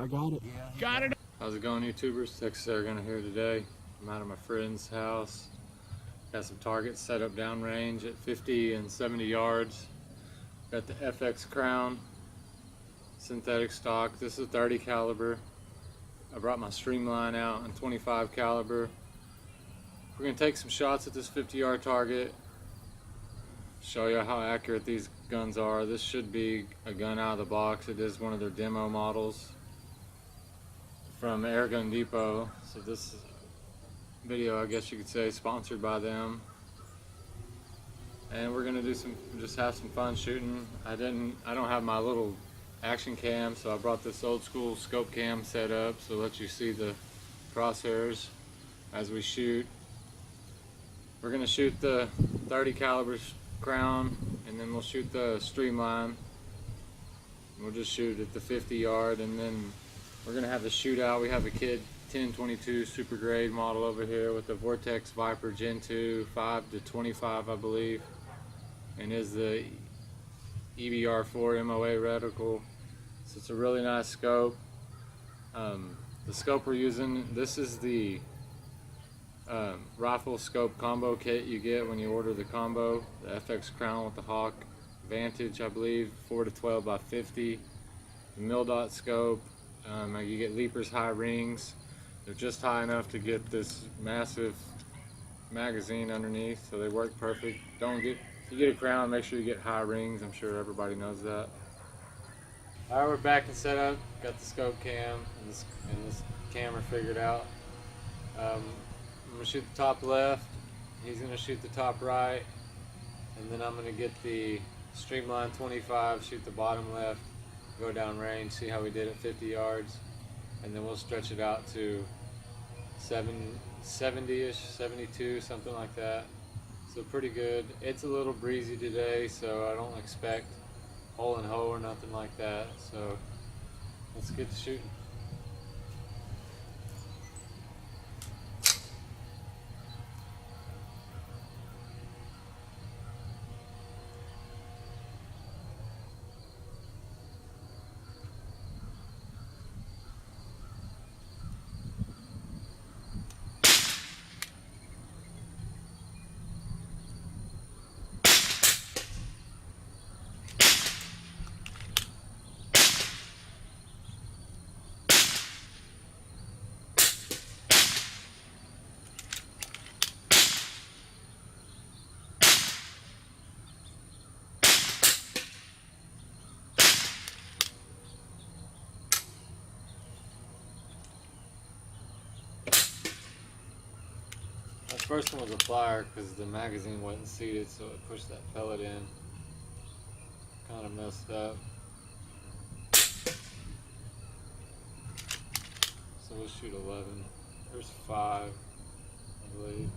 I got it. Yeah, Got it. How's it going, YouTubers? Texas Airgun here today. I'm out of my friend's house. Got some targets set up downrange at 50 and 70 yards. Got the FX Crown synthetic stock. This is 30 caliber. I brought my streamline out in 25 caliber. We're gonna take some shots at this 50-yard target. Show you how accurate these guns are. This should be a gun out of the box. It is one of their demo models from Airgun Depot. So this video, I guess you could say, sponsored by them. And we're gonna do just have some fun shooting. I don't have my little action cam, so I brought this old school scope cam set up so it lets you see the crosshairs as we shoot. We're gonna shoot the 30 caliber Crown, and then we'll shoot the streamline. We'll just shoot at the 50 yard, and then we're gonna have the shootout. We have a KIDD 1022 super grade model over here with the Vortex Viper Gen 2 5 to 25, I believe, and is the EBR4 MOA reticle. So it's a really nice scope. The scope we're using, this is the rifle scope combo kit you get when you order the combo. The FX Crown with the Hawk Vantage, I believe, 4 to 12 by 50. The mil dot scope. You get Leapers high rings. They're just high enough to get this massive magazine underneath, so they work perfect. If you get a Crown, make sure you get high rings. I'm sure everybody knows that. Alright, we're back and set up. Got the scope cam and this camera figured out. I'm going to shoot the top left, he's going to shoot the top right, and then I'm going to get the streamline 25, shoot the bottom left, go down range, see how we did at 50 yards, and then we'll stretch it out to 70-ish, 72, something like that. So pretty good. It's a little breezy today, so I don't expect hole and hoe or nothing like that. So let's get to shooting. The first one was a flyer because the magazine wasn't seated, so it pushed that pellet in. Kind of messed up. So we'll shoot 11. There's 5, I believe.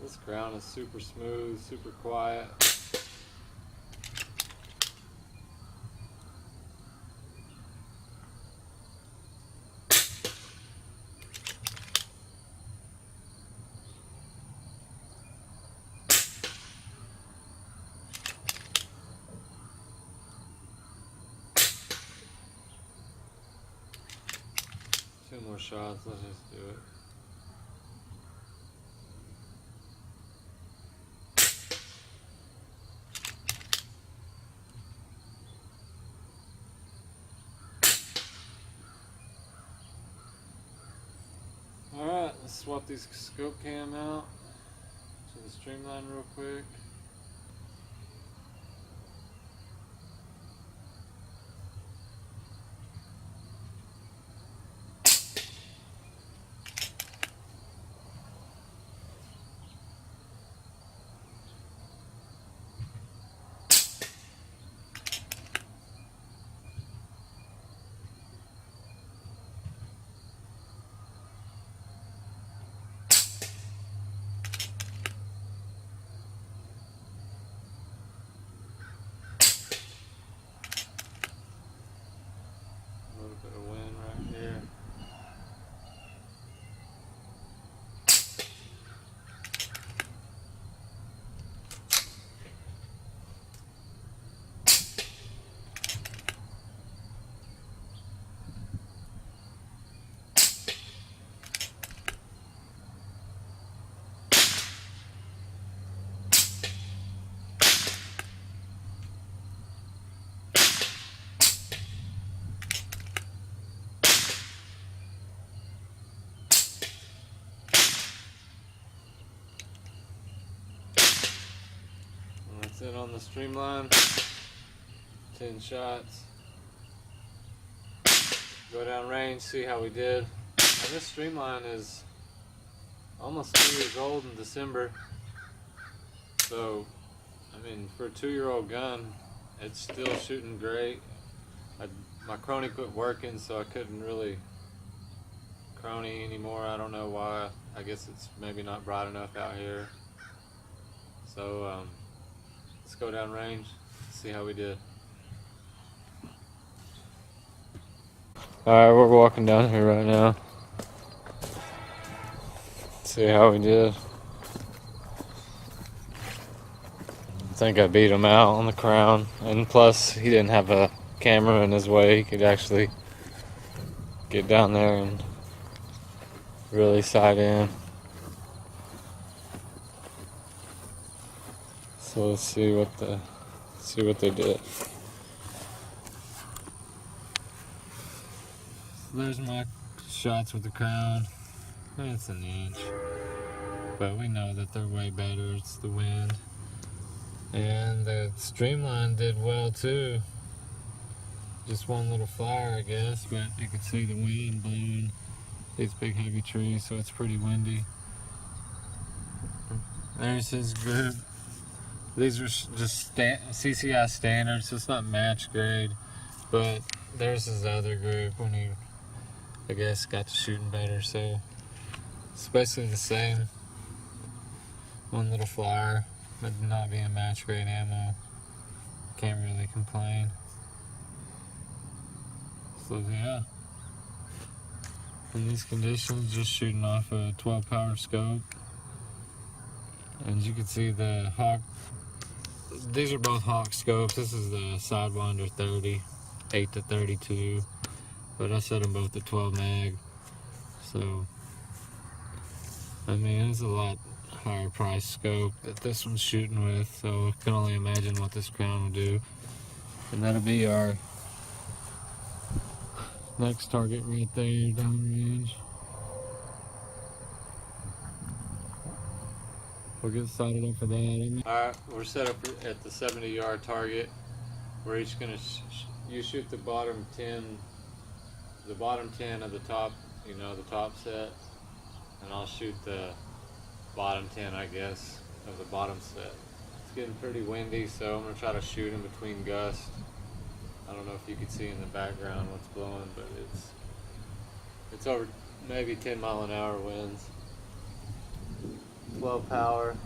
This ground is super smooth, super quiet. Two more shots, let's just do it. Alright, let's swap these scope cam out to the streamline real quick. 10 on the streamline, 10 shots. Go down range, see how we did. Now this streamline is almost 2 years old in December. So, I mean, for a 2-year-old gun, it's still shooting great. My crony quit working, so I couldn't really crony anymore. I don't know why. I guess it's maybe not bright enough out here. So let's go down range, see how we did. Alright, we're walking down here right now. See how we did. I think I beat him out on the crown, and plus he didn't have a camera in his way. He could actually get down there and really sight in. So let's see what they did. There's my shots with the crown. It's an inch, but we know that they're way better. It's the wind. And the streamline did well too. Just one little flyer, I guess, but you can see the wind blowing these big heavy trees, so it's pretty windy. There's his group. These are just CCI standards, so it's not match grade, but there's his other group when he, I guess, got to shooting better. So it's basically the same. One little flyer, but not being match grade ammo. Can't really complain. So yeah, in these conditions, just shooting off a 12 power scope. And you can see the Hawk, these are both Hawk scopes. This is the Sidewinder 30, 8 to 32, but I set them both at 12 mag. So, I mean, it's a lot higher price scope that this one's shooting with, so I can only imagine what this crown will do. And that'll be our next target right there, downrange. We'll get sighted up for that. Alright, we're set up at the 70-yard target. We're each gonna you shoot the bottom 10 of the top, you know, the top set, and I'll shoot the bottom 10, I guess, of the bottom set. It's getting pretty windy, so I'm gonna try to shoot in between gusts. I don't know if you can see in the background what's blowing, but it's over maybe 10-mile-an-hour winds. 12 power.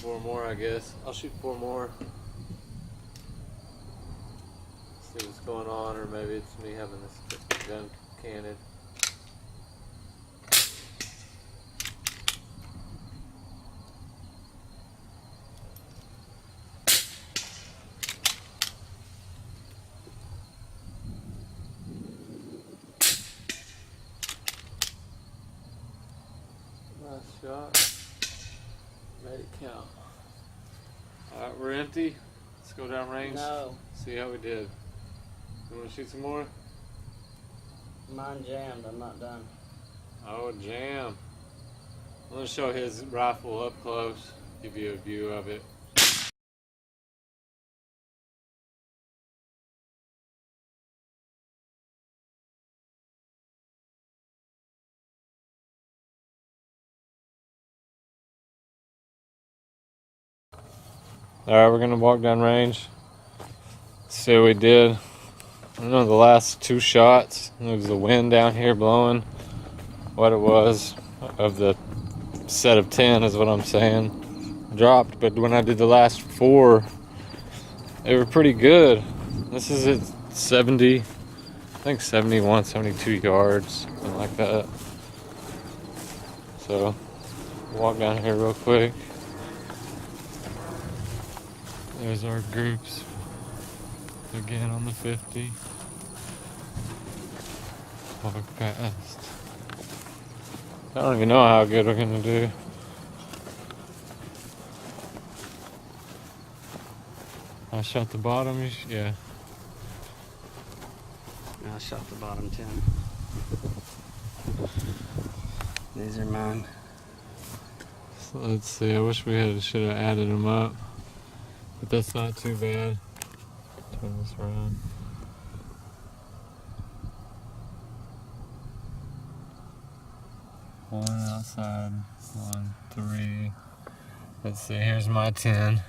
Four more, I guess. I'll shoot 4 more. See what's going on, or maybe it's me having this gun canted. Nice shot. Made it count. Alright, we're empty. Let's go down range. No. See how we did. You want to shoot some more? Mine jammed. I'm not done. Oh, jam. I'm gonna show his rifle up close, give you a view of it. Alright, we're gonna walk down range. See what we did. I don't know, the last 2 shots, it was the wind down here blowing. What it was of the set of 10 is what I'm saying. Dropped, but when I did the last 4, they were pretty good. This is at 70, I think 71, 72 yards, something like that. So, walk down here real quick. There's our groups again on the 50. Walk past. I don't even know how good we're gonna do. I shot the bottom, yeah. I shot the bottom 10. These are mine. So let's see, I wish should have added them up. But that's not too bad. Turn this around. One outside, 1, 3. Let's see, here's my 10.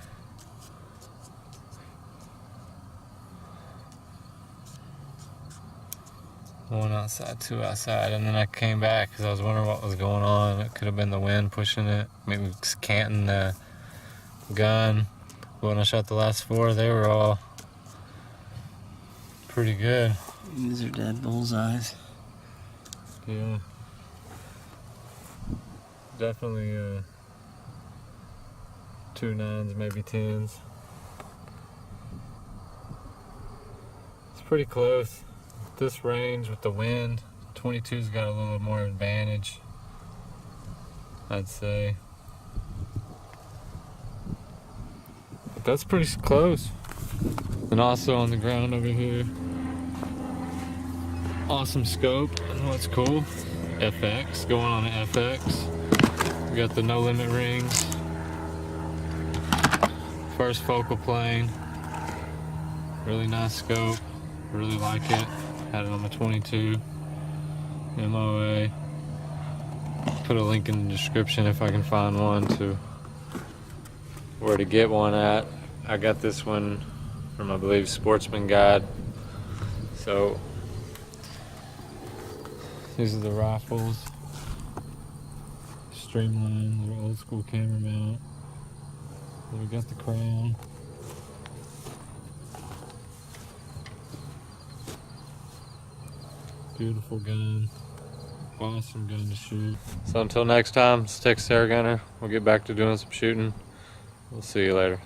One outside, 2 outside, and then I came back because I was wondering what was going on. It could have been the wind pushing it, maybe canting the gun. But when I shot the last 4, they were all pretty good. These are dead bullseyes. Yeah. Definitely 2 9s, maybe 10s. It's pretty close. This range with the wind, 22's got a little more advantage, I'd say. But that's pretty close. And also on the ground over here, awesome scope. And what's cool? FX, going on the FX. We got the no limit rings. First focal plane. Really nice scope. Really like it. Had it on my 22 MOA. Put a link in the description if I can find one to where to get one at. I got this one from, I believe, Sportsman Guide. So these are the rifles. Streamline, little old school camera mount. And we got the crown. Beautiful gun. Awesome gun to shoot. So until next time, it's Texas Air Gunner. We'll get back to doing some shooting. We'll see you later.